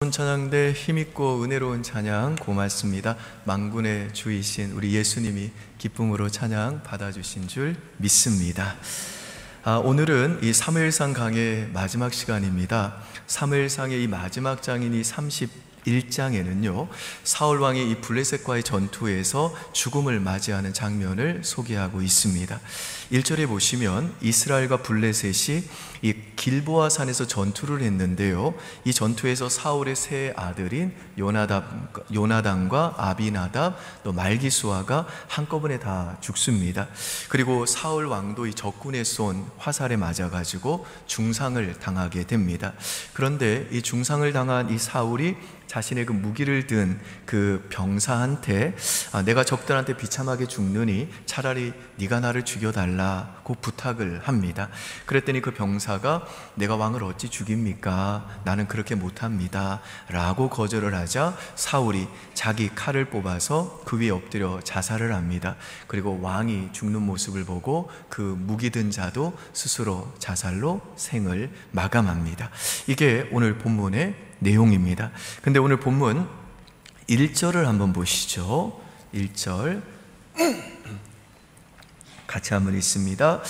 천찬양대 힘있고 은혜로운 찬양 고맙습니다. 만군의 주이신 우리 예수님이 기쁨으로 찬양 받아주신 줄 믿습니다. 오늘은 이 사무엘상 강의 마지막 시간입니다. 사무엘상의 이 마지막 장인 이 31장에는요 사울 왕이 이 블레셋과의 전투에서 죽음을 맞이하는 장면을 소개하고 있습니다. 1절에 보시면 이스라엘과 블레셋이 이 길보아 산에서 전투를 했는데요, 이 전투에서 사울의 세 아들인 요나단과 아비나답 또 말기수아가 한꺼번에 다 죽습니다. 그리고 사울 왕도 이 적군에 쏜 화살에 맞아가지고 중상을 당하게 됩니다. 그런데 이 중상을 당한 이 사울이 자신의 그 무기를 든 그 병사한테 내가 적들한테 비참하게 죽느니 차라리 네가 나를 죽여달라고 부탁을 합니다. 그랬더니 그 병사가 내가 왕을 어찌 죽입니까? 나는 그렇게 못합니다 라고 거절을 하자 사울이 자기 칼을 뽑아서 그 위에 엎드려 자살을 합니다. 그리고 왕이 죽는 모습을 보고 그 무기 든 자도 스스로 자살로 생을 마감합니다. 이게 오늘 본문의 내용입니다. 근데 오늘 본문 1절을 한번 보시죠. 1절 같이 한번 읽습니다.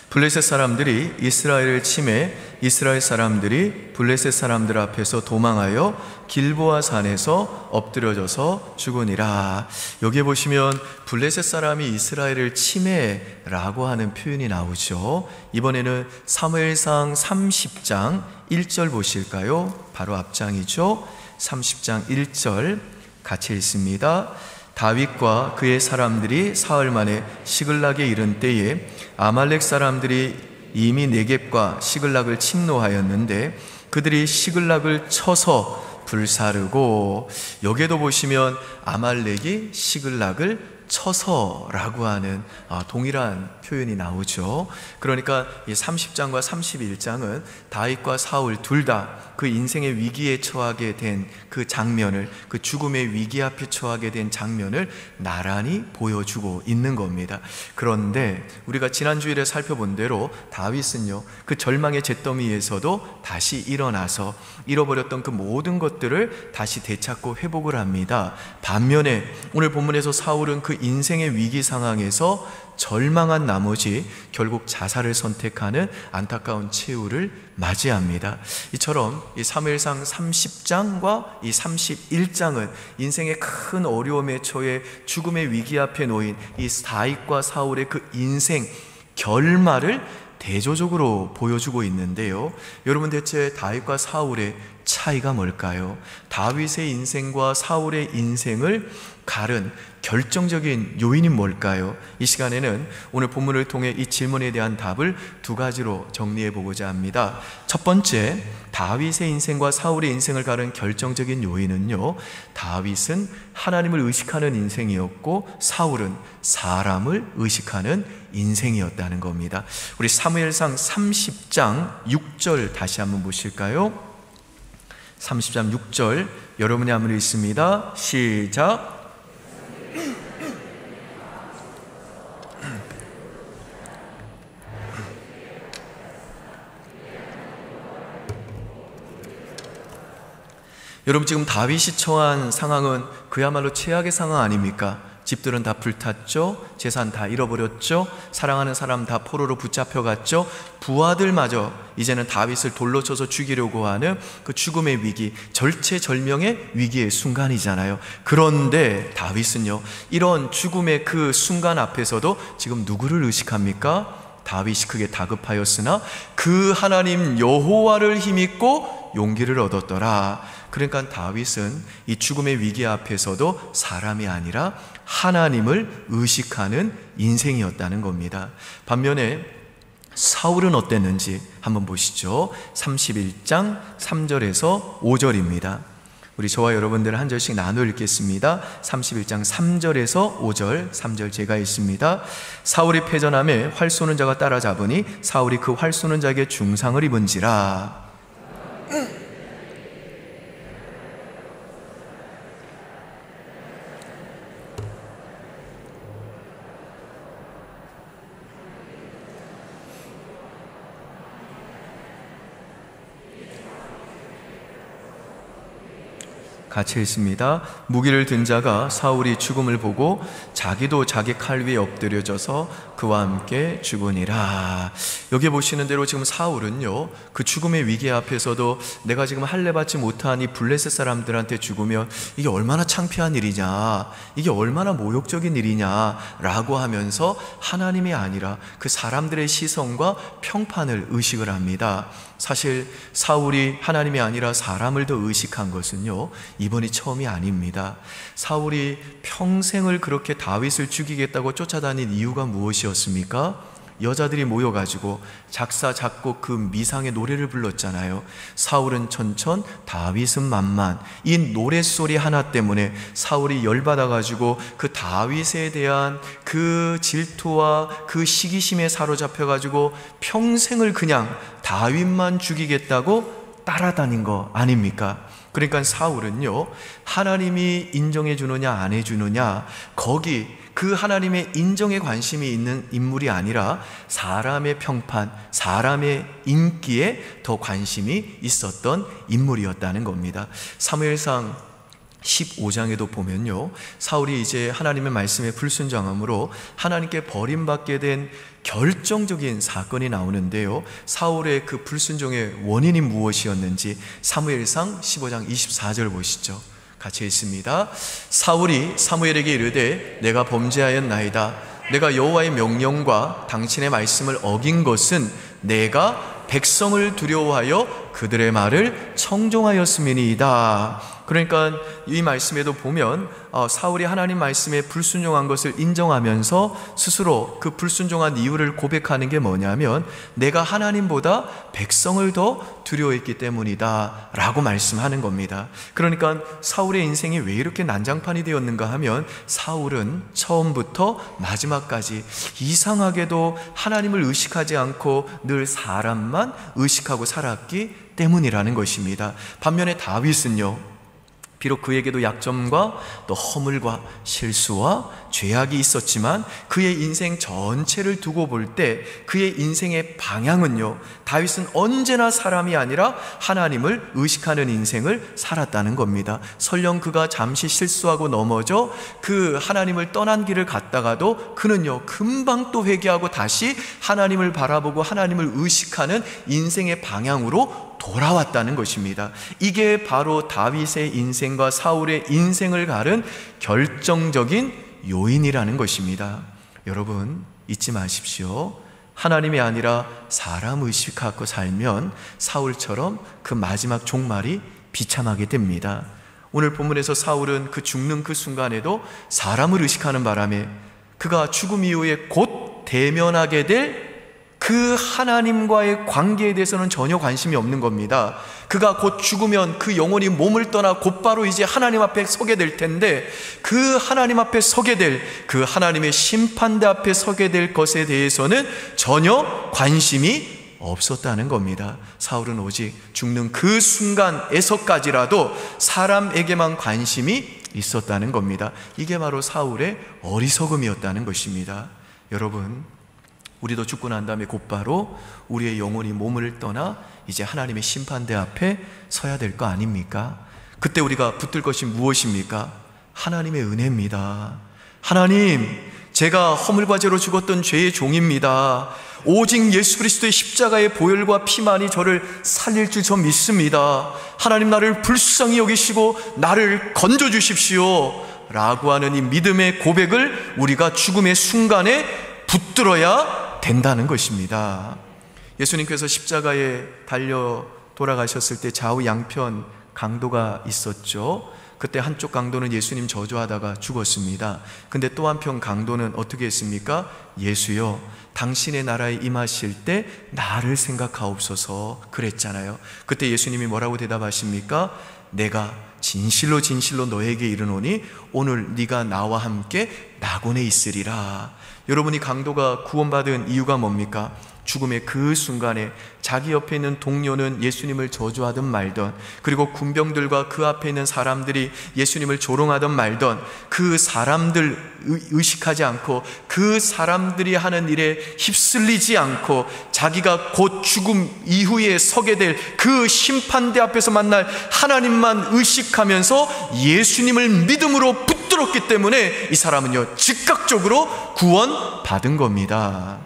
블레셋 사람들이 이스라엘을 치매 이스라엘 사람들이 블레셋 사람들 앞에서 도망하여 길보아 산에서 엎드려져서 죽으니라. 여기에 보시면 블레셋 사람이 이스라엘을 치매라고 하는 표현이 나오죠. 이번에는 사무엘상 30장 1절 보실까요? 바로 앞장이죠. 30장 1절 같이 읽습니다. 다윗과 그의 사람들이 사흘 만에 시글락에 이른 때에 아말렉 사람들이 이미 네겝과 시글락을 침노하였는데 그들이 시글락을 쳐서 불사르고, 여기에도 보시면 아말렉이 시글락을 쳐서라고 하는 동일한 표현이 나오죠. 그러니까 이 30장과 31장은 다윗과 사울 둘 다 그 인생의 위기에 처하게 된 그 장면을, 그 죽음의 위기 앞에 처하게 된 장면을 나란히 보여주고 있는 겁니다. 그런데 우리가 지난 주일에 살펴본 대로 다윗은요 그 절망의 잿더미에서도 다시 일어나서 잃어버렸던 그 모든 것들을 다시 되찾고 회복을 합니다. 반면에 오늘 본문에서 사울은 그 인생의 위기 상황에서 절망한 나머지 결국 자살을 선택하는 안타까운 최후를 맞이합니다. 이처럼 이 사무엘상 30장과 이 31장은 인생의 큰 어려움에 처해 죽음의 위기 앞에 놓인 이 다윗과 사울의 그 인생 결말을 대조적으로 보여주고 있는데요, 여러분 대체 다윗과 사울의 차이가 뭘까요? 다윗의 인생과 사울의 인생을 가른 결정적인 요인이 뭘까요? 이 시간에는 오늘 본문을 통해 이 질문에 대한 답을 두 가지로 정리해 보고자 합니다. 첫 번째, 다윗의 인생과 사울의 인생을 가른 결정적인 요인은요, 다윗은 하나님을 의식하는 인생이었고 사울은 사람을 의식하는 인생이었다는 겁니다. 우리 사무엘상 30장 6절 다시 한번 보실까요? 30장 6절 여러분이 한번 읽습니다. 시작. 여러분 지금 다윗이 처한 상황은 그야말로 최악의 상황 아닙니까? 집들은 다 불탔죠. 재산 다 잃어버렸죠. 사랑하는 사람 다 포로로 붙잡혀갔죠. 부하들마저 이제는 다윗을 돌로 쳐서 죽이려고 하는 그 죽음의 위기, 절체절명의 위기의 순간이잖아요. 그런데 다윗은요 이런 죽음의 그 순간 앞에서도 지금 누구를 의식합니까? 다윗이 크게 다급하였으나 그 하나님 여호와를 힘입고 용기를 얻었더라. 그러니까 다윗은 이 죽음의 위기 앞에서도 사람이 아니라 하나님을 의식하는 인생이었다는 겁니다. 반면에 사울은 어땠는지 한번 보시죠. 31장 3절에서 5절입니다. 우리 저와 여러분들 한 절씩 나눠 읽겠습니다. 31장 3절에서 5절, 3절 제가 읽습니다. 사울이 패전함에 활 쏘는 자가 따라잡으니 사울이 그 활 쏘는 자에게 중상을 입은지라. 같이 읽습니다. 무기를 든 자가 사울이 죽음을 보고 자기도 자기 칼 위에 엎드려져서 그와 함께 죽으니라. 여기 보시는 대로 지금 사울은요, 그 죽음의 위기 앞에서도 내가 지금 할례 받지 못한 이 블레셋 사람들한테 죽으면 이게 얼마나 창피한 일이냐, 이게 얼마나 모욕적인 일이냐 라고 하면서 하나님이 아니라 그 사람들의 시선과 평판을 의식을 합니다. 사실 사울이 하나님이 아니라 사람을 더 의식한 것은요, 이번이 처음이 아닙니다. 사울이 평생을 그렇게 다윗을 죽이겠다고 쫓아다닌 이유가 무엇이었습니까? 여자들이 모여가지고 작사 작곡 그 미상의 노래를 불렀잖아요. 사울은 천천, 다윗은 만만. 이 노랫소리 하나 때문에 사울이 열받아가지고 그 다윗에 대한 그 질투와 그 시기심에 사로잡혀가지고 평생을 그냥 다윗만 죽이겠다고 따라다닌 거 아닙니까? 그러니까 사울은요, 하나님이 인정해 주느냐 안 해주느냐, 거기 그 하나님의 인정에 관심이 있는 인물이 아니라 사람의 평판, 사람의 인기에 더 관심이 있었던 인물이었다는 겁니다. 사무엘상 15장에도 보면요, 사울이 이제 하나님의 말씀에 불순종함으로 하나님께 버림받게 된 결정적인 사건이 나오는데요, 사울의 그 불순종의 원인이 무엇이었는지 사무엘상 15장 24절 보시죠. 같이 읽습니다. 사울이 사무엘에게 이르되 내가 범죄하였나이다. 내가 여호와의 명령과 당신의 말씀을 어긴 것은 내가 백성을 두려워하여 그들의 말을 청종하였음이니이다. 그러니까 이 말씀에도 보면 사울이 하나님 말씀에 불순종한 것을 인정하면서 스스로 그 불순종한 이유를 고백하는 게 뭐냐면 내가 하나님보다 백성을 더 두려워했기 때문이다 라고 말씀하는 겁니다. 그러니까 사울의 인생이 왜 이렇게 난장판이 되었는가 하면 사울은 처음부터 마지막까지 이상하게도 하나님을 의식하지 않고 늘 사람만 의식하고 살았기 때문이라는 것입니다. 반면에 다윗은요, 비록 그에게도 약점과 또 허물과 실수와 죄악이 있었지만 그의 인생 전체를 두고 볼 때 그의 인생의 방향은요, 다윗은 언제나 사람이 아니라 하나님을 의식하는 인생을 살았다는 겁니다. 설령 그가 잠시 실수하고 넘어져 그 하나님을 떠난 길을 갔다가도 그는요, 금방 또 회개하고 다시 하나님을 바라보고 하나님을 의식하는 인생의 방향으로 돌아왔다는 것입니다. 이게 바로 다윗의 인생과 사울의 인생을 가른 결정적인 요인이라는 것입니다. 여러분 잊지 마십시오. 하나님이 아니라 사람 의식하고 살면 사울처럼 그 마지막 종말이 비참하게 됩니다. 오늘 본문에서 사울은 그 죽는 그 순간에도 사람을 의식하는 바람에 그가 죽음 이후에 곧 대면하게 될 그 하나님과의 관계에 대해서는 전혀 관심이 없는 겁니다. 그가 곧 죽으면 그 영혼이 몸을 떠나 곧바로 이제 하나님 앞에 서게 될 텐데 그 하나님 앞에 서게 될 그 하나님의 심판대 앞에 서게 될 것에 대해서는 전혀 관심이 없었다는 겁니다. 사울은 오직 죽는 그 순간에서까지라도 사람에게만 관심이 있었다는 겁니다. 이게 바로 사울의 어리석음이었다는 것입니다. 여러분, 우리도 죽고 난 다음에 곧바로 우리의 영혼이 몸을 떠나 이제 하나님의 심판대 앞에 서야 될 거 아닙니까? 그때 우리가 붙들 것이 무엇입니까? 하나님의 은혜입니다. 하나님, 제가 허물과 죄로 죽었던 죄의 종입니다. 오직 예수 그리스도의 십자가의 보혈과 피만이 저를 살릴 줄 저 믿습니다. 하나님, 나를 불쌍히 여기시고 나를 건져주십시오 라고 하는 이 믿음의 고백을 우리가 죽음의 순간에 붙들어야 된다는 것입니다. 예수님께서 십자가에 달려 돌아가셨을 때 좌우 양편 강도가 있었죠. 그때 한쪽 강도는 예수님 저주하다가 죽었습니다. 근데 또 한편 강도는 어떻게 했습니까? 예수여, 당신의 나라에 임하실 때 나를 생각하옵소서 그랬잖아요. 그때 예수님이 뭐라고 대답하십니까? 내가 진실로 진실로 너에게 이르노니 오늘 네가 나와 함께 낙원에 있으리라. 여러분이 강도가 구원받은 이유가 뭡니까? 죽음의 그 순간에 자기 옆에 있는 동료는 예수님을 저주하든 말든, 그리고 군병들과 그 앞에 있는 사람들이 예수님을 조롱하든 말든, 그 사람들 의식하지 않고 그 사람들이 하는 일에 휩쓸리지 않고 자기가 곧 죽음 이후에 서게 될 그 심판대 앞에서 만날 하나님만 의식하면서 예수님을 믿음으로 붙들었기 때문에 이 사람은요 즉각적으로 구원받은 겁니다.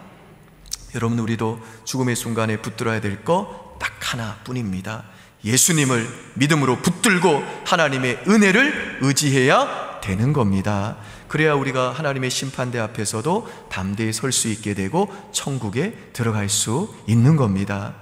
여러분, 우리도 죽음의 순간에 붙들어야 될 거 딱 하나뿐입니다. 예수님을 믿음으로 붙들고 하나님의 은혜를 의지해야 되는 겁니다. 그래야 우리가 하나님의 심판대 앞에서도 담대히 설 수 있게 되고 천국에 들어갈 수 있는 겁니다.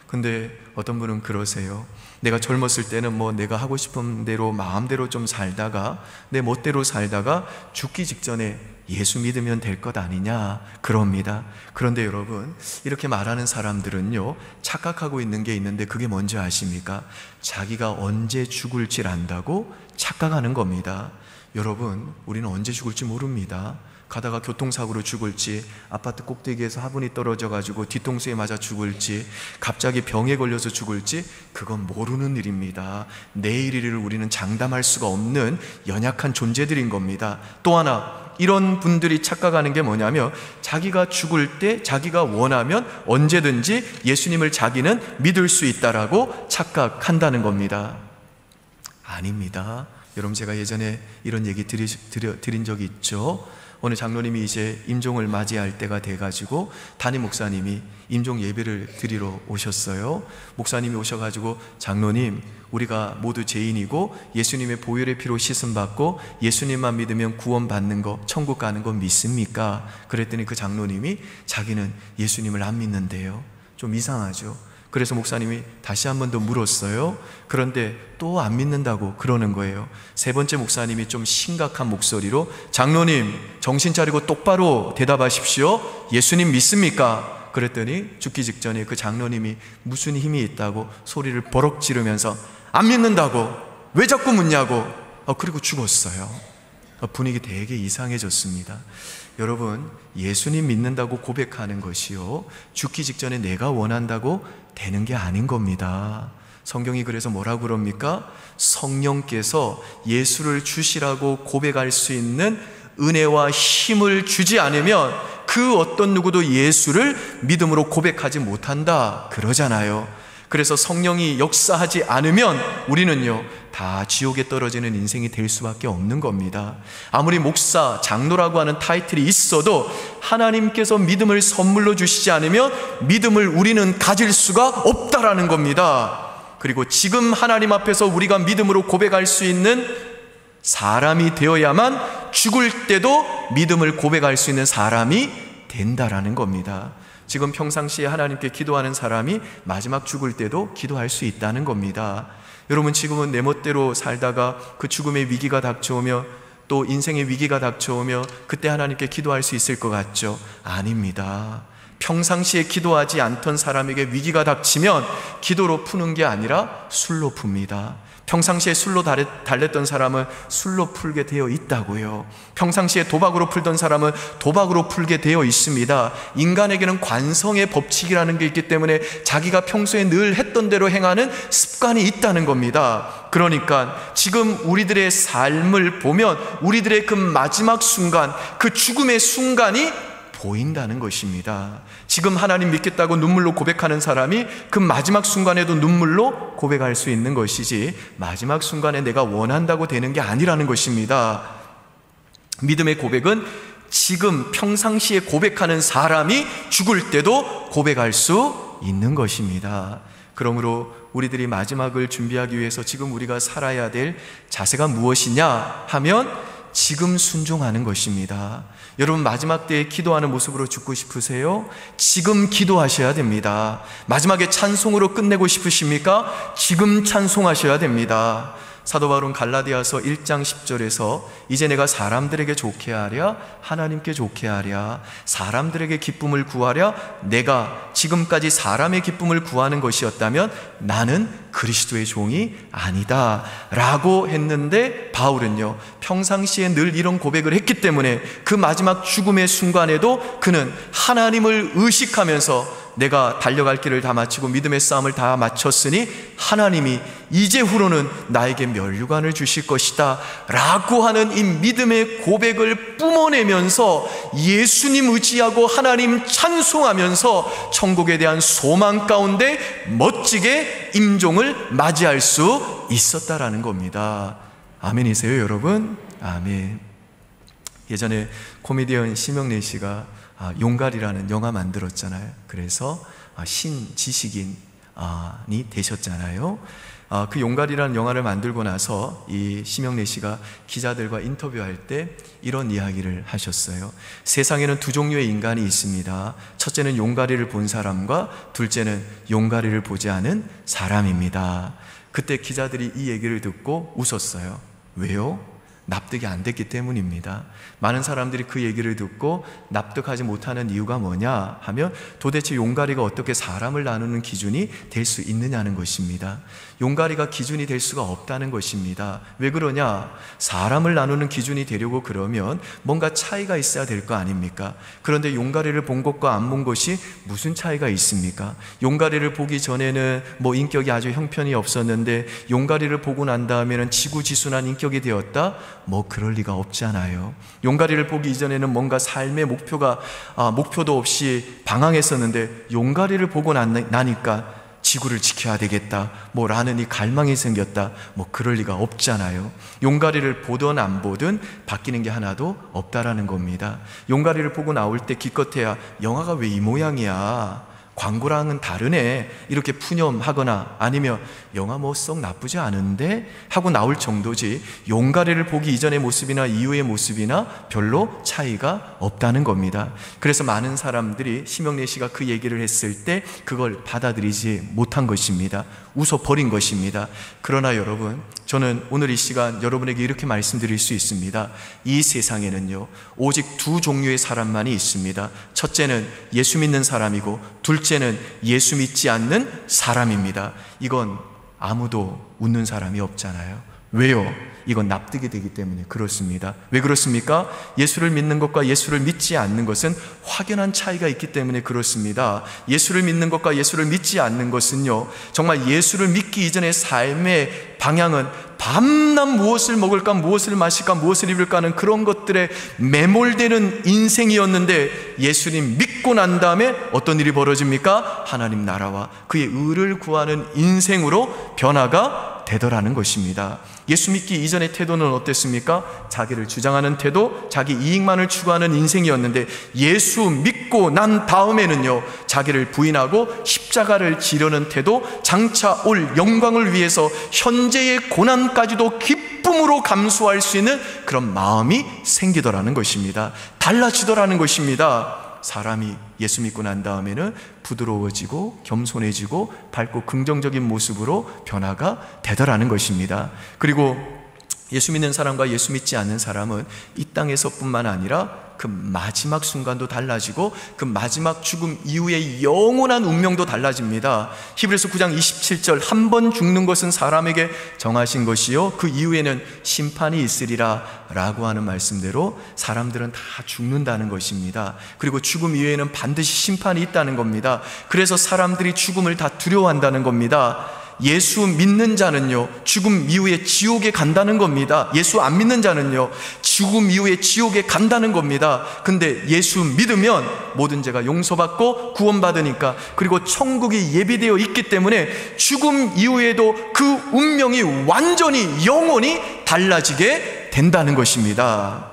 근데 어떤 분은 그러세요. 내가 젊었을 때는 내가 하고 싶은 대로 마음대로 좀 살다가 내 멋대로 살다가 죽기 직전에 예수 믿으면 될 것 아니냐 그럽니다. 그런데 여러분, 이렇게 말하는 사람들은요 착각하고 있는 게 있는데, 그게 뭔지 아십니까? 자기가 언제 죽을지 안다고 착각하는 겁니다. 여러분, 우리는 언제 죽을지 모릅니다. 가다가 교통사고로 죽을지, 아파트 꼭대기에서 화분이 떨어져가지고 뒤통수에 맞아 죽을지, 갑자기 병에 걸려서 죽을지, 그건 모르는 일입니다. 내일을 우리는 장담할 수가 없는 연약한 존재들인 겁니다. 또 하나, 이런 분들이 착각하는 게 뭐냐면, 자기가 죽을 때 자기가 원하면 언제든지 예수님을 자기는 믿을 수 있다라고 착각한다는 겁니다. 아닙니다. 여러분, 제가 예전에 이런 얘기 드린 적이 있죠. 어느 장로님이 이제 임종을 맞이할 때가 돼가지고 담임 목사님이 임종 예배를 드리러 오셨어요. 목사님이 오셔가지고, 장로님, 우리가 모두 죄인이고 예수님의 보혈의 피로 씻음받고 예수님만 믿으면 구원받는 거, 천국 가는 거 믿습니까? 그랬더니 그 장로님이 자기는 예수님을 안 믿는데요. 좀 이상하죠. 그래서 목사님이 다시 한 번 더 물었어요. 그런데 또 안 믿는다고 그러는 거예요. 세 번째 목사님이 좀 심각한 목소리로, 장로님, 정신 차리고 똑바로 대답하십시오. 예수님 믿습니까? 그랬더니 죽기 직전에 그 장로님이 무슨 힘이 있다고 소리를 버럭 지르면서 안 믿는다고, 왜 자꾸 묻냐고, 그리고 죽었어요. 분위기 되게 이상해졌습니다. 여러분, 예수님 믿는다고 고백하는 것이요 죽기 직전에 내가 원한다고 되는 게 아닌 겁니다. 성경이 그래서 뭐라고 그럽니까? 성령께서 예수를 주시라고 고백할 수 있는 은혜와 힘을 주지 않으면 그 어떤 누구도 예수를 믿음으로 고백하지 못한다 그러잖아요. 그래서 성령이 역사하지 않으면 우리는요 다 지옥에 떨어지는 인생이 될 수밖에 없는 겁니다. 아무리 목사, 장로라고 하는 타이틀이 있어도 하나님께서 믿음을 선물로 주시지 않으면 믿음을 우리는 가질 수가 없다라는 겁니다. 그리고 지금 하나님 앞에서 우리가 믿음으로 고백할 수 있는 사람이 되어야만 죽을 때도 믿음을 고백할 수 있는 사람이 된다라는 겁니다. 지금 평상시에 하나님께 기도하는 사람이 마지막 죽을 때도 기도할 수 있다는 겁니다. 여러분, 지금은 내 멋대로 살다가 그 죽음의 위기가 닥쳐오며 또 인생의 위기가 닥쳐오며 그때 하나님께 기도할 수 있을 것 같죠? 아닙니다. 평상시에 기도하지 않던 사람에게 위기가 닥치면 기도로 푸는 게 아니라 술로 풉니다. 평상시에 술로 달랬던 사람은 술로 풀게 되어 있다고요. 평상시에 도박으로 풀던 사람은 도박으로 풀게 되어 있습니다. 인간에게는 관성의 법칙이라는 게 있기 때문에 자기가 평소에 늘 했던 대로 행하는 습관이 있다는 겁니다. 그러니까 지금 우리들의 삶을 보면 우리들의 그 마지막 순간, 그 죽음의 순간이 보인다는 것입니다. 지금 하나님 믿겠다고 눈물로 고백하는 사람이 그 마지막 순간에도 눈물로 고백할 수 있는 것이지 마지막 순간에 내가 원한다고 되는 게 아니라는 것입니다. 믿음의 고백은 지금 평상시에 고백하는 사람이 죽을 때도 고백할 수 있는 것입니다. 그러므로 우리들이 마지막을 준비하기 위해서 지금 우리가 살아야 될 자세가 무엇이냐 하면 지금 순종하는 것입니다. 여러분, 마지막 때에 기도하는 모습으로 죽고 싶으세요? 지금 기도하셔야 됩니다. 마지막에 찬송으로 끝내고 싶으십니까? 지금 찬송하셔야 됩니다. 사도 바울은 갈라디아서 1장 10절에서 이제 내가 사람들에게 좋게 하랴 하나님께 좋게 하랴 사람들에게 기쁨을 구하랴 내가 지금까지 사람의 기쁨을 구하는 것이었다면 나는 그리스도의 종이 아니다 라고 했는데, 바울은요 평상시에 늘 이런 고백을 했기 때문에 그 마지막 죽음의 순간에도 그는 하나님을 의식하면서 내가 달려갈 길을 다 마치고 믿음의 싸움을 다 마쳤으니 하나님이 이제후로는 나에게 면류관을 주실 것이다 라고 하는 이 믿음의 고백을 뿜어내면서 예수님 의지하고 하나님 찬송하면서 천국에 대한 소망 가운데 멋지게 임종을 맞이할 수 있었다라는 겁니다. 아멘이세요, 여러분? 아멘. 예전에 코미디언 심영래 씨가 용갈이라는 영화 만들었잖아요. 그래서 신지식인이 되셨잖아요. 그 용갈이라는 영화를 만들고 나서 이 심영래 씨가 기자들과 인터뷰할 때 이런 이야기를 하셨어요. 세상에는 두 종류의 인간이 있습니다. 첫째는 용갈이를 본 사람과 둘째는 용갈이를 보지 않은 사람입니다. 그때 기자들이 이 얘기를 듣고 웃었어요. 왜요? 납득이 안 됐기 때문입니다. 많은 사람들이 그 얘기를 듣고 납득하지 못하는 이유가 뭐냐 하면 도대체 용가리가 어떻게 사람을 나누는 기준이 될 수 있느냐는 것입니다. 용가리가 기준이 될 수가 없다는 것입니다. 왜 그러냐? 사람을 나누는 기준이 되려고 그러면 뭔가 차이가 있어야 될 거 아닙니까? 그런데 용가리를 본 것과 안 본 것이 무슨 차이가 있습니까? 용가리를 보기 전에는 인격이 아주 형편이 없었는데 용가리를 보고 난 다음에는 지구지순한 인격이 되었다? 그럴 리가 없잖아요. 용가리를 보기 이전에는 뭔가 삶의 목표도 없이 방황했었는데 용가리를 보고 나니까 지구를 지켜야 되겠다 라는 이 갈망이 생겼다, 그럴 리가 없잖아요. 용가리를 보든 안 보든 바뀌는 게 하나도 없다라는 겁니다. 용가리를 보고 나올 때 기껏해야 영화가 왜 이 모양이야, 광고랑은 다르네, 이렇게 푸념하거나 아니면 영화 썩 나쁘지 않은데 하고 나올 정도지, 용가리를 보기 이전의 모습이나 이후의 모습이나 별로 차이가 없다는 겁니다. 그래서 많은 사람들이 심영래 씨가 그 얘기를 했을 때 그걸 받아들이지 못한 것입니다. 웃어버린 것입니다. 그러나 여러분, 저는 오늘 이 시간 여러분에게 이렇게 말씀드릴 수 있습니다. 이 세상에는요, 오직 두 종류의 사람만이 있습니다. 첫째는 예수 믿는 사람이고 둘째는 예수 믿지 않는 사람입니다. 이건 아무도 웃는 사람이 없잖아요. 왜요? 이건 납득이 되기 때문에 그렇습니다. 왜 그렇습니까? 예수를 믿는 것과 예수를 믿지 않는 것은 확연한 차이가 있기 때문에 그렇습니다. 예수를 믿는 것과 예수를 믿지 않는 것은요, 정말 예수를 믿기 이전의 삶의 방향은 밤낮 무엇을 먹을까, 무엇을 마실까, 무엇을 입을까 하는 그런 것들에 매몰되는 인생이었는데 예수님 믿고 난 다음에 어떤 일이 벌어집니까? 하나님 나라와 그의 의를 구하는 인생으로 변화가 되더라는 것입니다. 예수 믿기 이전의 태도는 어땠습니까? 자기를 주장하는 태도, 자기 이익만을 추구하는 인생이었는데 예수 믿고 난 다음에는요, 자기를 부인하고 십자가를 지려는 태도, 장차 올 영광을 위해서 현재의 고난까지도 기쁨으로 감수할 수 있는 그런 마음이 생기더라는 것입니다. 달라지더라는 것입니다. 사람이 예수 믿고 난 다음에는 부드러워지고 겸손해지고 밝고 긍정적인 모습으로 변화가 되더라는 것입니다. 그리고 예수 믿는 사람과 예수 믿지 않는 사람은 이 땅에서뿐만 아니라 그 마지막 순간도 달라지고 그 마지막 죽음 이후의 영원한 운명도 달라집니다. 히브리서 9장 27절 한 번 죽는 것은 사람에게 정하신 것이요 그 이후에는 심판이 있으리라 라고 하는 말씀대로 사람들은 다 죽는다는 것입니다. 그리고 죽음 이후에는 반드시 심판이 있다는 겁니다. 그래서 사람들이 죽음을 다 두려워한다는 겁니다. 예수 믿는 자는요, 죽음 이후에 지옥에 간다는 겁니다. 예수 안 믿는 자는요, 죽음 이후에 지옥에 간다는 겁니다. 근데 예수 믿으면 모든 죄가 용서받고 구원받으니까, 그리고 천국이 예비되어 있기 때문에 죽음 이후에도 그 운명이 완전히 영원히 달라지게 된다는 것입니다.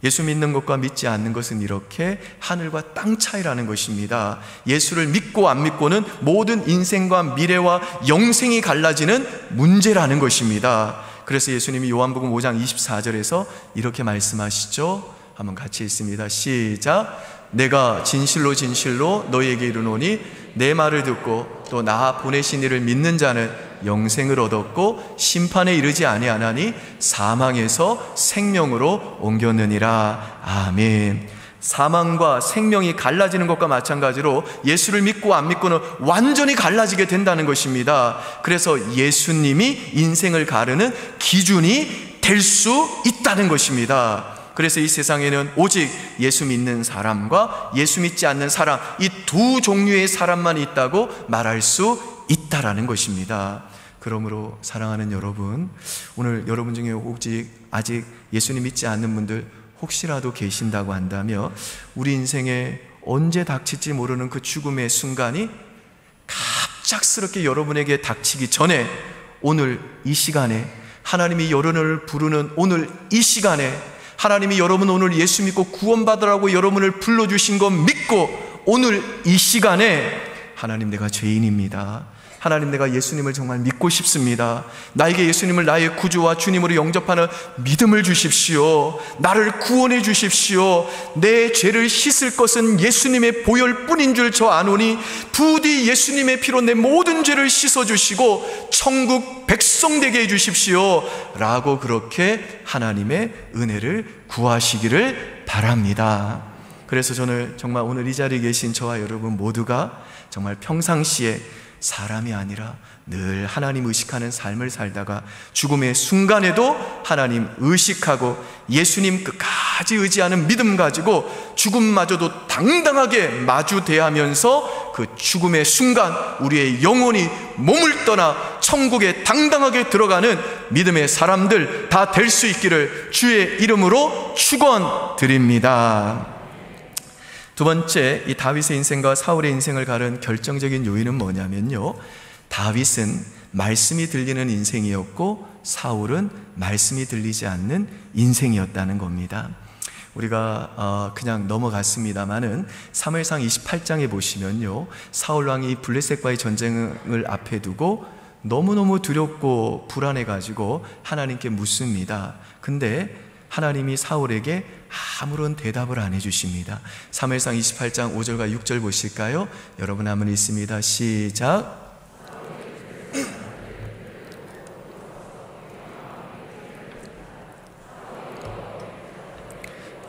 예수 믿는 것과 믿지 않는 것은 이렇게 하늘과 땅 차이라는 것입니다. 예수를 믿고 안 믿고는 모든 인생과 미래와 영생이 갈라지는 문제라는 것입니다. 그래서 예수님이 요한복음 5장 24절에서 이렇게 말씀하시죠. 한번 같이 읽습니다. 시작. 내가 진실로 진실로 너희에게 이르노니 내 말을 듣고 또 나 보내신 이를 믿는 자는 영생을 얻었고 심판에 이르지 아니하나니 사망에서 생명으로 옮겼느니라. 아멘. 사망과 생명이 갈라지는 것과 마찬가지로 예수를 믿고 안 믿고는 완전히 갈라지게 된다는 것입니다. 그래서 예수님이 인생을 가르는 기준이 될 수 있다는 것입니다. 그래서 이 세상에는 오직 예수 믿는 사람과 예수 믿지 않는 사람, 이 두 종류의 사람만 있다고 말할 수 있다라는 것입니다. 그러므로 사랑하는 여러분, 오늘 여러분 중에 아직 예수님 믿지 않는 분들 혹시라도 계신다고 한다면 우리 인생에 언제 닥칠지 모르는 그 죽음의 순간이 갑작스럽게 여러분에게 닥치기 전에 오늘 이 시간에, 하나님이 여러분을 부르는 오늘 이 시간에, 하나님이 여러분 오늘 예수 믿고 구원받으라고 여러분을 불러주신 거 믿고 오늘 이 시간에 하나님, 내가 죄인입니다. 하나님, 내가 예수님을 정말 믿고 싶습니다. 나에게 예수님을 나의 구주와 주님으로 영접하는 믿음을 주십시오. 나를 구원해 주십시오. 내 죄를 씻을 것은 예수님의 보혈뿐인 줄 저 아노니 부디 예수님의 피로 내 모든 죄를 씻어주시고 천국 백성 되게 해주십시오 라고 그렇게 하나님의 은혜를 구하시기를 바랍니다. 그래서 저는 정말 오늘 이 자리에 계신 저와 여러분 모두가 정말 평상시에 사람이 아니라 늘 하나님 의식하는 삶을 살다가 죽음의 순간에도 하나님 의식하고 예수님 끝까지 의지하는 믿음 가지고 죽음마저도 당당하게 마주 대하면서 그 죽음의 순간 우리의 영혼이 몸을 떠나 천국에 당당하게 들어가는 믿음의 사람들 다 될 수 있기를 주의 이름으로 축원드립니다. 두 번째, 이 다윗의 인생과 사울의 인생을 가른 결정적인 요인은 뭐냐면요, 다윗은 말씀이 들리는 인생이었고 사울은 말씀이 들리지 않는 인생이었다는 겁니다. 우리가 그냥 넘어갔습니다마는 사무엘상 28장에 보시면요, 사울 왕이 블레셋과의 전쟁을 앞에 두고 너무너무 두렵고 불안해가지고 하나님께 묻습니다. 근데 하나님이 사울에게 아무런 대답을 안 해주십니다. 사무엘상 28장 5절과 6절 보실까요? 여러분 한번 읽습니다. 시작.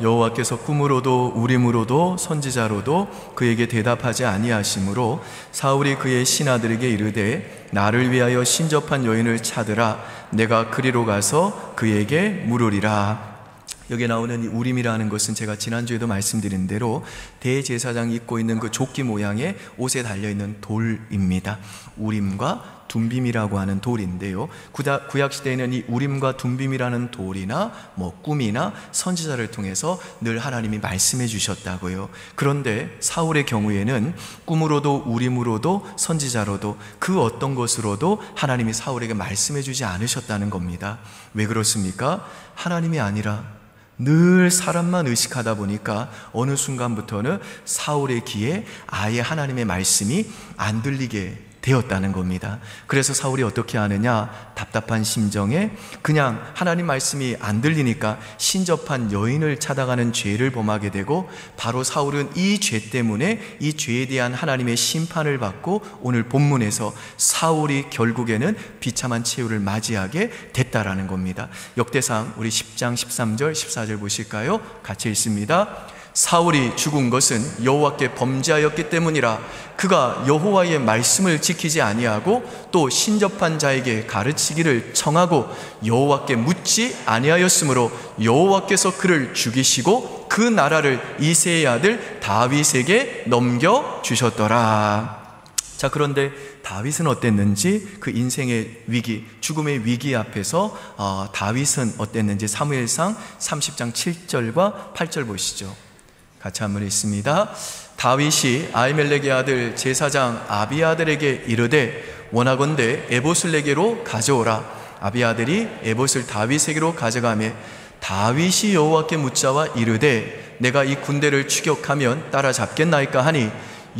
여호와께서 꿈으로도 우림으로도 선지자로도 그에게 대답하지 아니하시므로 사울이 그의 신하들에게 이르되 나를 위하여 신접한 여인을 찾으라. 내가 그리로 가서 그에게 물으리라. 여기에 나오는 이 우림이라는 것은 제가 지난주에도 말씀드린 대로 대제사장이 입고 있는 그 조끼 모양의 옷에 달려있는 돌입니다. 우림과 둠빔이라고 하는 돌인데요, 구약시대에는 이 우림과 둠빔이라는 돌이나 꿈이나 선지자를 통해서 늘 하나님이 말씀해 주셨다고요. 그런데 사울의 경우에는 꿈으로도 우림으로도 선지자로도 그 어떤 것으로도 하나님이 사울에게 말씀해 주지 않으셨다는 겁니다. 왜 그렇습니까? 하나님이 아니라 늘 사람만 의식하다 보니까 어느 순간부터는 사울의 귀에 아예 하나님의 말씀이 안 들리게 되었다는 겁니다. 그래서 사울이 어떻게 하느냐, 답답한 심정에 그냥 하나님 말씀이 안 들리니까 신접한 여인을 찾아가는 죄를 범하게 되고, 바로 사울은 이 죄 때문에 이 죄에 대한 하나님의 심판을 받고 오늘 본문에서 사울이 결국에는 비참한 최후를 맞이하게 됐다라는 겁니다. 역대상 우리 10장 13절 14절 보실까요? 같이 읽습니다. 사울이 죽은 것은 여호와께 범죄하였기 때문이라. 그가 여호와의 말씀을 지키지 아니하고 또 신접한 자에게 가르치기를 청하고 여호와께 묻지 아니하였으므로 여호와께서 그를 죽이시고 그 나라를 이새의 아들 다윗에게 넘겨주셨더라. 자, 그런데 다윗은 어땠는지, 그 인생의 위기, 죽음의 위기 앞에서 다윗은 어땠는지 사무엘상 30장 7절과 8절 보시죠. 같이 한번 읽습니다. 다윗이 아히멜렉의 아들 제사장 아비아들에게 이르되 원하건대 에봇을 내게로 가져오라. 아비아들이 에봇을 다윗에게로 가져가매 다윗이 여호와께 묻자와 이르되 내가 이 군대를 추격하면 따라잡겠나이까 하니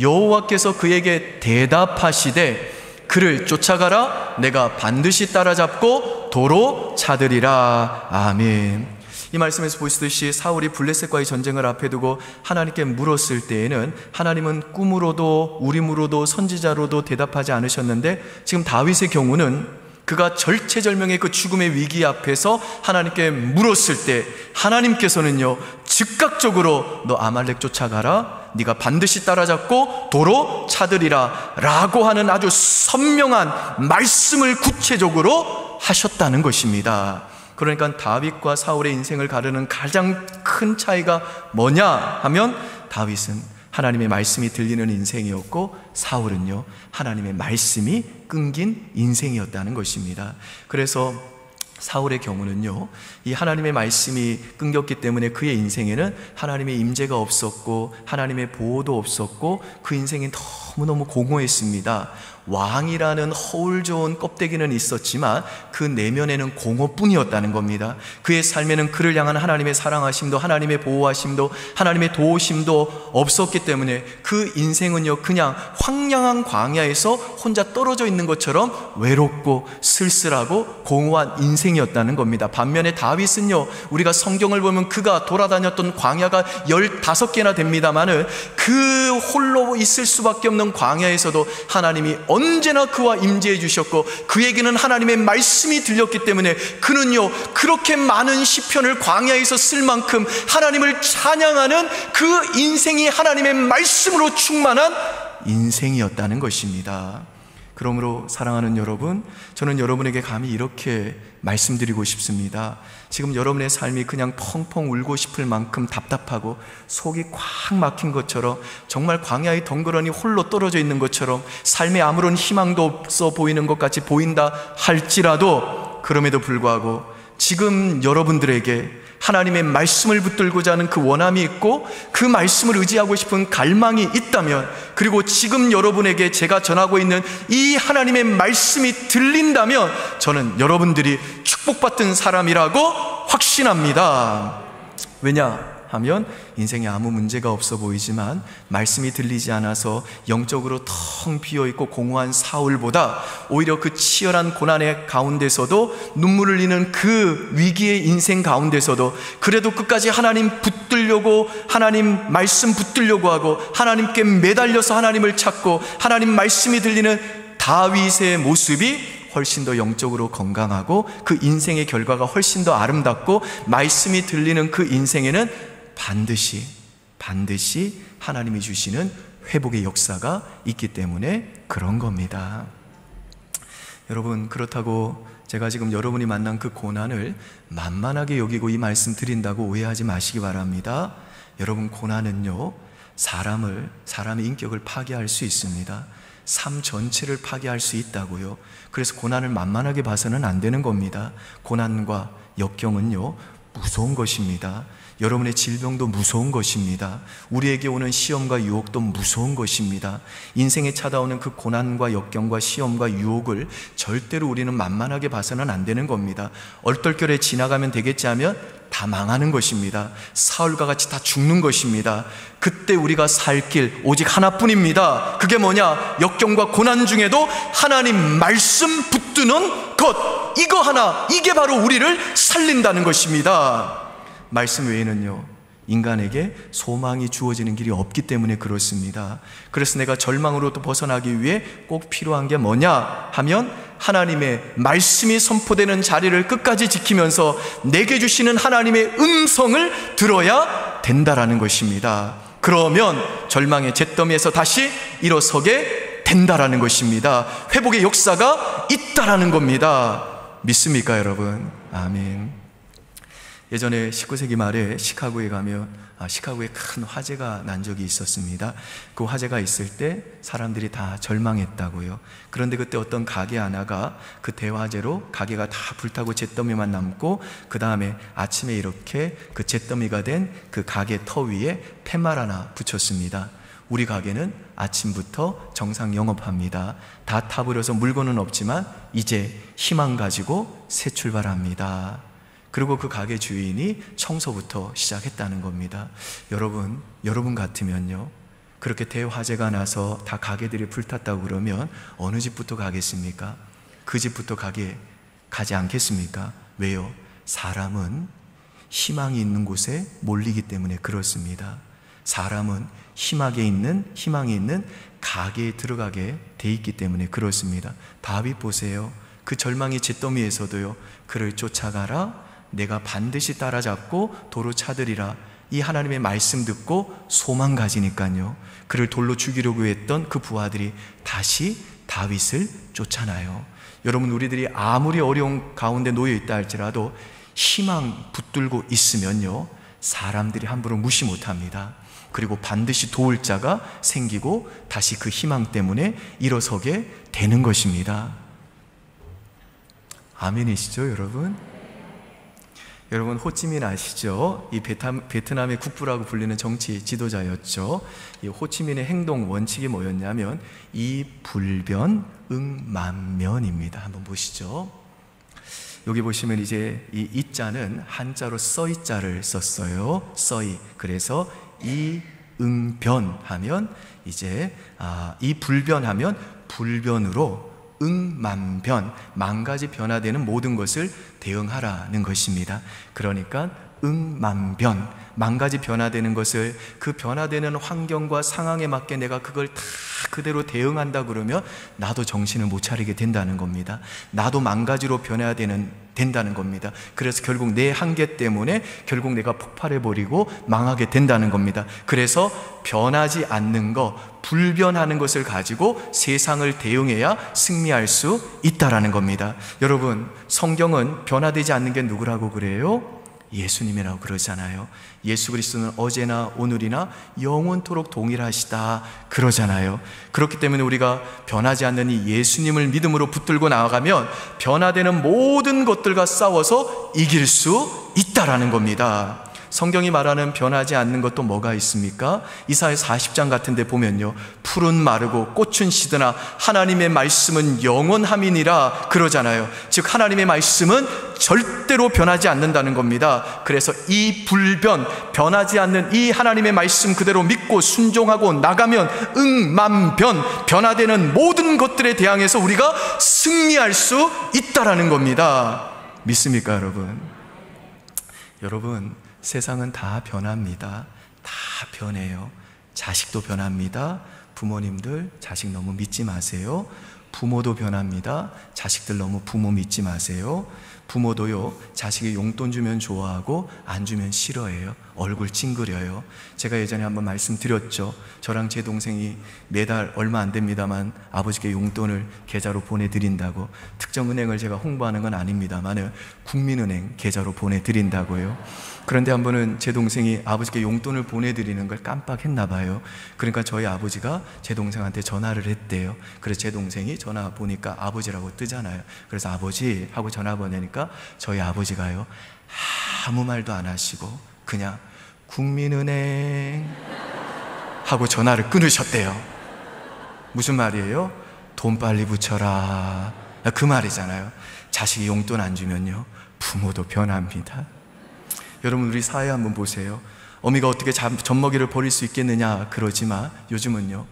여호와께서 그에게 대답하시되 그를 쫓아가라. 내가 반드시 따라잡고 도로 찾으리라. 아멘. 이 말씀에서 보시듯이 사울이 블레셋과의 전쟁을 앞에 두고 하나님께 물었을 때에는 하나님은 꿈으로도 우림으로도 선지자로도 대답하지 않으셨는데, 지금 다윗의 경우는 그가 절체절명의 그 죽음의 위기 앞에서 하나님께 물었을 때 하나님께서는요 즉각적으로 너 아말렉 쫓아가라, 네가 반드시 따라잡고 도로 찾으리라 라고 하는 아주 선명한 말씀을 구체적으로 하셨다는 것입니다. 그러니까 다윗과 사울의 인생을 가르는 가장 큰 차이가 뭐냐 하면, 다윗은 하나님의 말씀이 들리는 인생이었고 사울은요, 하나님의 말씀이 끊긴 인생이었다는 것입니다. 그래서 사울의 경우는요, 이 하나님의 말씀이 끊겼기 때문에 그의 인생에는 하나님의 임재가 없었고 하나님의 보호도 없었고 그 인생이 너무너무 공허했습니다. 왕이라는 허울 좋은 껍데기는 있었지만 그 내면에는 공허뿐이었다는 겁니다. 그의 삶에는 그를 향한 하나님의 사랑하심도 하나님의 보호하심도 하나님의 도우심도 없었기 때문에 그 인생은요, 그냥 황량한 광야에서 혼자 떨어져 있는 것처럼 외롭고 쓸쓸하고 공허한 인생이었다는 겁니다. 반면에 다윗은요, 우리가 성경을 보면 그가 돌아다녔던 광야가 15개나 됩니다만은 그 홀로 있을 수밖에 없는 광야에서도 하나님이 언제나 그와 임재해 주셨고 그에게는 하나님의 말씀이 들렸기 때문에 그는요, 그렇게 많은 시편을 광야에서 쓸 만큼 하나님을 찬양하는 그 인생이 하나님의 말씀으로 충만한 인생이었다는 것입니다. 그러므로 사랑하는 여러분, 저는 여러분에게 감히 이렇게 말씀드리고 싶습니다. 지금 여러분의 삶이 그냥 펑펑 울고 싶을 만큼 답답하고 속이 꽉 막힌 것처럼, 정말 광야에 덩그러니 홀로 떨어져 있는 것처럼 삶에 아무런 희망도 없어 보이는 것 같이 보인다 할지라도, 그럼에도 불구하고 지금 여러분들에게 하나님의 말씀을 붙들고자 하는 그 원함이 있고 그 말씀을 의지하고 싶은 갈망이 있다면, 그리고 지금 여러분에게 제가 전하고 있는 이 하나님의 말씀이 들린다면 저는 여러분들이 축복받은 사람이라고 확신합니다. 왜냐하면 인생에 아무 문제가 없어 보이지만 말씀이 들리지 않아서 영적으로 텅 비어있고 공허한 사울보다 오히려 그 치열한 고난의 가운데서도 눈물을 흘리는 그 위기의 인생 가운데서도 그래도 끝까지 하나님 붙들려고, 하나님 말씀 붙들려고 하고 하나님께 매달려서 하나님을 찾고 하나님 말씀이 들리는 다윗의 모습이 훨씬 더 영적으로 건강하고 그 인생의 결과가 훨씬 더 아름답고, 말씀이 들리는 그 인생에는 반드시 하나님이 주시는 회복의 역사가 있기 때문에 그런 겁니다. 여러분, 그렇다고 제가 지금 여러분이 만난 그 고난을 만만하게 여기고 이 말씀 드린다고 오해하지 마시기 바랍니다. 여러분, 고난은요, 사람의 인격을 파괴할 수 있습니다. 삶 전체를 파괴할 수 있다고요. 그래서 고난을 만만하게 봐서는 안 되는 겁니다. 고난과 역경은요, 무서운 것입니다. 여러분의 질병도 무서운 것입니다. 우리에게 오는 시험과 유혹도 무서운 것입니다. 인생에 찾아오는 그 고난과 역경과 시험과 유혹을 절대로 우리는 만만하게 봐서는 안 되는 겁니다. 얼떨결에 지나가면 되겠지 하면 다 망하는 것입니다. 사울과 같이 다 죽는 것입니다. 그때 우리가 살 길 오직 하나뿐입니다. 그게 뭐냐? 역경과 고난 중에도 하나님 말씀 붙드는 것, 이거 하나, 이게 바로 우리를 살린다는 것입니다. 말씀 외에는요, 인간에게 소망이 주어지는 길이 없기 때문에 그렇습니다. 그래서 내가 절망으로부터 벗어나기 위해 꼭 필요한 게 뭐냐 하면, 하나님의 말씀이 선포되는 자리를 끝까지 지키면서 내게 주시는 하나님의 음성을 들어야 된다라는 것입니다. 그러면 절망의 잿더미에서 다시 일어서게 된다라는 것입니다. 회복의 역사가 있다라는 겁니다. 믿습니까, 여러분? 아멘. 예전에 19세기 말에 시카고에 가면 시카고에 큰 화재가 난 적이 있었습니다. 그 화재가 있을 때 사람들이 다 절망했다고요. 그런데 그때 어떤 가게 하나가 그 대화재로 가게가 다 불타고 잿더미만 남고, 그 다음에 아침에 이렇게 그 잿더미가 된 그 가게 터 위에 팻말 하나 붙였습니다. 우리 가게는 아침부터 정상 영업합니다. 다 타버려서 물건은 없지만 이제 희망 가지고 새 출발합니다. 그리고 그 가게 주인이 청소부터 시작했다는 겁니다. 여러분 같으면요, 그렇게 대화재가 나서 다 가게들이 불탔다고 그러면 어느 집부터 가겠습니까? 그 집부터 가지 않겠습니까? 왜요? 사람은 희망이 있는 곳에 몰리기 때문에 그렇습니다. 사람은 희망이 있는 가게에 들어가게 돼 있기 때문에 그렇습니다. 다윗 보세요. 그 절망의 잿더미에서도요, 그를 쫓아가라, 내가 반드시 따라잡고 도로 차들이라, 이 하나님의 말씀 듣고 소망 가지니까요, 그를 돌로 죽이려고 했던 그 부하들이 다시 다윗을 쫓아나요. 여러분, 우리들이 아무리 어려운 가운데 놓여 있다 할지라도 희망 붙들고 있으면요, 사람들이 함부로 무시 못합니다. 그리고 반드시 도울 자가 생기고 다시 그 희망 때문에 일어서게 되는 것입니다. 아멘이시죠, 여러분? 여러분, 호치민 아시죠? 이 베트남의 국부라고 불리는 정치 지도자였죠. 이 호치민의 행동 원칙이 뭐였냐면 이불변 응만면입니다. 한번 보시죠. 여기 보시면 이제 이 이자는 한자로 써이자를 썼어요. 써이. 그래서 이응변하면 이제 이불변하면 불변으로 응만변, 만가지 변화되는 모든 것을 대응하라는 것입니다. 그러니까 응만변, 만가지 변화되는 것을, 그 변화되는 환경과 상황에 맞게 내가 그걸 다 그대로 대응한다 그러면 나도 정신을 못 차리게 된다는 겁니다. 나도 만가지로 변해야 된다는 겁니다. 그래서 결국 내 한계 때문에 결국 내가 폭발해버리고 망하게 된다는 겁니다. 그래서 변하지 않는 거, 불변하는 것을 가지고 세상을 대응해야 승리할 수 있다라는 겁니다. 여러분, 성경은 변화되지 않는 게 누구라고 그래요? 예수님이라고 그러잖아요. 예수 그리스도는 어제나 오늘이나 영원토록 동일하시다 그러잖아요. 그렇기 때문에 우리가 변하지 않는 이 예수님을 믿음으로 붙들고 나아가면 변화되는 모든 것들과 싸워서 이길 수 있다라는 겁니다. 성경이 말하는 변하지 않는 것도 뭐가 있습니까? 이사야 40장 같은 데 보면요, 풀은 마르고 꽃은 시드나 하나님의 말씀은 영원함이니라 그러잖아요. 즉 하나님의 말씀은 절대로 변하지 않는다는 겁니다. 그래서 이 불변, 변하지 않는 이 하나님의 말씀 그대로 믿고 순종하고 나가면 응만변, 변화되는 모든 것들에 대항해서 우리가 승리할 수 있다라는 겁니다. 믿습니까, 여러분? 여러분, 세상은 다 변합니다. 다 변해요. 자식도 변합니다. 부모님들 자식 너무 믿지 마세요. 부모도 변합니다. 자식들 너무 부모 믿지 마세요. 부모도요, 자식이 용돈 주면 좋아하고 안 주면 싫어해요. 얼굴 찡그려요. 제가 예전에 한번 말씀드렸죠. 저랑 제 동생이 매달 얼마 안 됩니다만 아버지께 용돈을 계좌로 보내드린다고. 특정 은행을 제가 홍보하는 건 아닙니다만 국민은행 계좌로 보내드린다고요. 그런데 한 번은 제 동생이 아버지께 용돈을 보내드리는 걸 깜빡했나 봐요. 그러니까 저희 아버지가 제 동생한테 전화를 했대요. 그래서 제 동생이 전화 보니까 아버지라고 뜨잖아요. 그래서 아버지 하고 전화 보내니까 저희 아버지가요, 아무 말도 안 하시고 그냥 국민은행 하고 전화를 끊으셨대요. 무슨 말이에요? 돈 빨리 붙여라, 그 말이잖아요. 자식이 용돈 안 주면요, 부모도 변합니다. 여러분, 우리 사회 한번 보세요. 어미가 어떻게 젖먹이를 버릴 수 있겠느냐 그러지만 요즘은요,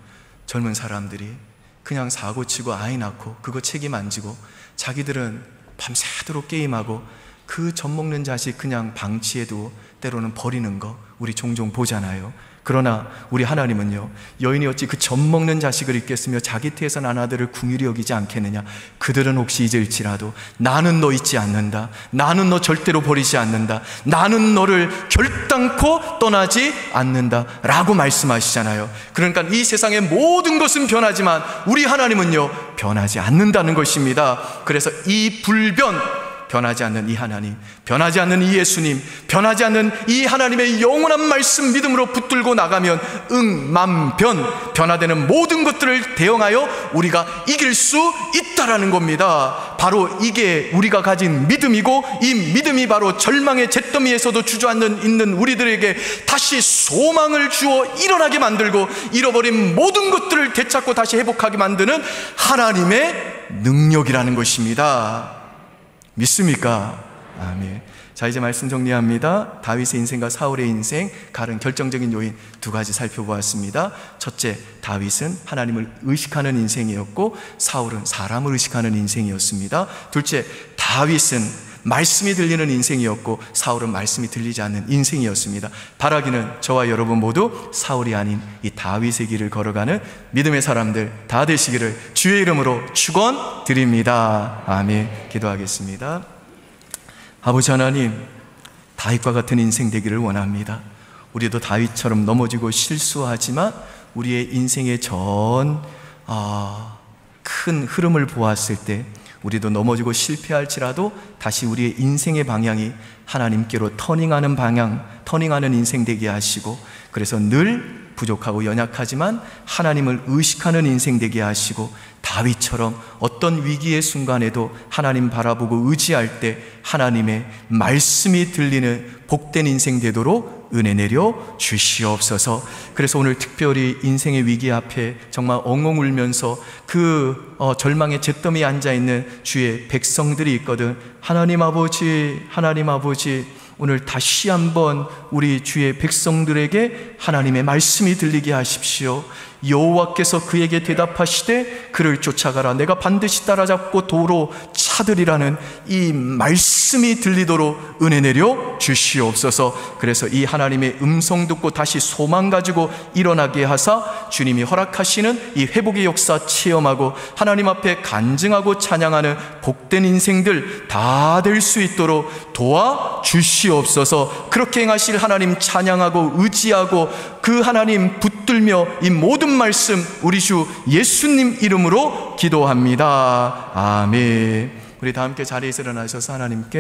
젊은 사람들이 그냥 사고치고 아이 낳고 그거 책임 안 지고 자기들은 밤새도록 게임하고 그 젖먹는 자식 그냥 방치해도 때로는 버리는 거 우리 종종 보잖아요. 그러나 우리 하나님은요, 여인이 어찌 그 젖먹는 자식을 잊겠으며 자기 태에서 난 아들을 긍휼히 여기지 않겠느냐. 그들은 혹시 잊을지라도 나는 너 잊지 않는다. 나는 너 절대로 버리지 않는다. 나는 너를 결단코 떠나지 않는다 라고 말씀하시잖아요. 그러니까 이 세상의 모든 것은 변하지만 우리 하나님은요, 변하지 않는다는 것입니다. 그래서 이 불변, 변하지 않는 이 하나님, 변하지 않는 이 예수님, 변하지 않는 이 하나님의 영원한 말씀 믿음으로 붙들고 나가면 응만변, 변화되는 모든 것들을 대응하여 우리가 이길 수 있다라는 겁니다. 바로 이게 우리가 가진 믿음이고, 이 믿음이 바로 절망의 잿더미에서도 주저앉는 있는 우리들에게 다시 소망을 주어 일어나게 만들고 잃어버린 모든 것들을 되찾고 다시 회복하게 만드는 하나님의 능력이라는 것입니다. 믿습니까? 아멘. 자, 이제 말씀 정리합니다. 다윗의 인생과 사울의 인생, 가른 결정적인 요인 두 가지 살펴보았습니다. 첫째, 다윗은 하나님을 의식하는 인생이었고 사울은 사람을 의식하는 인생이었습니다. 둘째, 다윗은 말씀이 들리는 인생이었고 사울은 말씀이 들리지 않는 인생이었습니다. 바라기는 저와 여러분 모두 사울이 아닌 이 다윗의 길을 걸어가는 믿음의 사람들 다 되시기를 주의 이름으로 축원드립니다. 아멘. 기도하겠습니다. 아버지 하나님, 다윗과 같은 인생 되기를 원합니다. 우리도 다윗처럼 넘어지고 실수하지만 우리의 인생의 큰 흐름을 보았을 때 우리도 넘어지고 실패할지라도 다시 우리의 인생의 방향이 하나님께로 터닝하는 방향, 터닝하는 인생 되게 하시고, 그래서 늘 부족하고 연약하지만 하나님을 의식하는 인생 되게 하시고, 다윗처럼 어떤 위기의 순간에도 하나님 바라보고 의지할 때 하나님의 말씀이 들리는 복된 인생 되도록 은혜 내려 주시옵소서. 그래서 오늘 특별히 인생의 위기 앞에 정말 엉엉 울면서 그 절망의 잿더미에 앉아있는 주의 백성들이 있거든. 하나님 아버지, 하나님 아버지, 오늘 다시 한번 우리 주의 백성들에게 하나님의 말씀이 들리게 하십시오. 여호와께서 그에게 대답하시되 그를 쫓아가라, 내가 반드시 따라잡고 도로 차들이라는 이 말씀이 들리도록 은혜 내려 주시옵소서. 그래서 이 하나님의 음성 듣고 다시 소망 가지고 일어나게 하사 주님이 허락하시는 이 회복의 역사 체험하고 하나님 앞에 간증하고 찬양하는 복된 인생들 다 될 수 있도록 도와주시옵소서. 그렇게 행하실 하나님 찬양하고 의지하고 그 하나님 붙들며 이 모든 말씀 우리 주 예수님 이름으로 기도합니다. 아멘. 우리 다 함께 자리에서 일어나셔서 하나님께